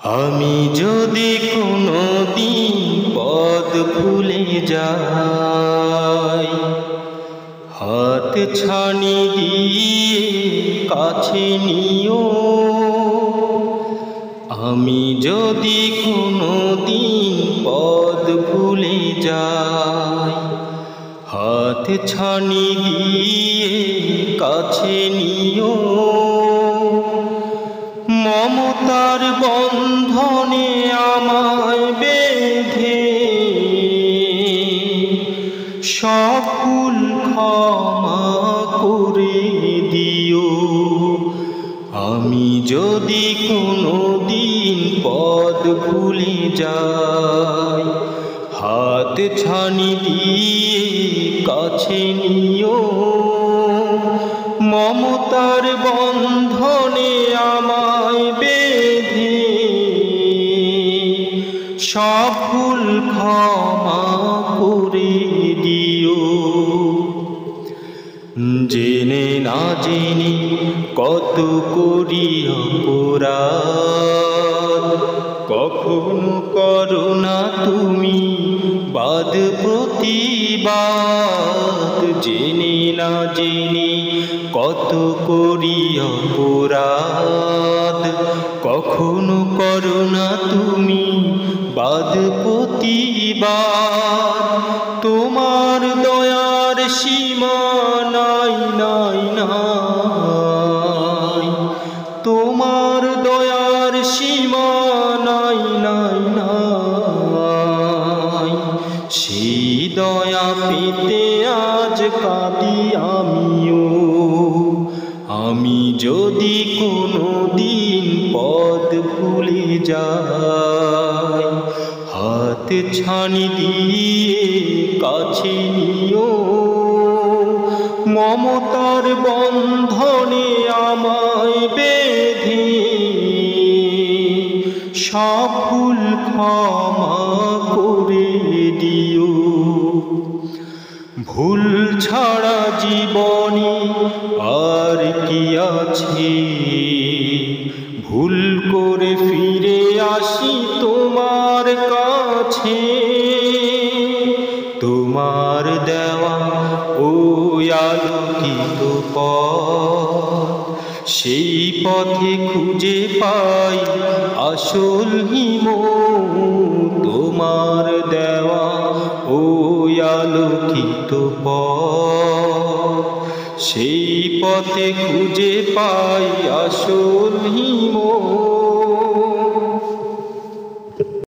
আমি যদি কোনোদিন পথ ভুলে যাই, হাত ছানি দিয়ে কাছে নিও। আমি যদি কোনোদিন পথ ভুলে যাই, হাত ছানি দিয়ে কাছে নিও। মমতার বন্ধনে আমায় বেঁধে সব ভুল ক্ষমা করে দিও। আমি যদি কোনোদিন পথ ভুলে যাই, হাত ছানি দিয়ে কাছে নিও। মমতার বন্ধনে আমায় বেঁধে সব ভুল ক্ষমা করে দিও। জেনে না জেনে কত করি অপরাধ, কখনো করো না তুমি বাদ প্রতিবাদ। জেনে না জেনে কত করি অপরাধ, কখনো করো না তুমি বাদ প্রতিবাদ। তোমার দয়ার সীমা নাই নাই নাই, তোমার দয়ার সীমা নাই নাই নাই। সেই দয়া পেতে আজ কাঁদি আমিও। আমি যদি কোনোদিন পথ ভুলে যাই, হাত ছানি দিয়ে কাছে নিও। মমতার বন্ধনে আমায় বেঁধে সব ভুল ক্ষমা করে দিও। ভুল ছাড়া জীবনে আর কি আছে, ভুল করে ফিরে আসি তোমার কাছে। তোমার দেওয়া ওই আলোকিত পথ, সেই পথে খুঁজে পাই আসল হিমত। তোমার দেওয়া ওই আলোকিত পথ, সেই পথে খুঁজে পাই আসল হিমত।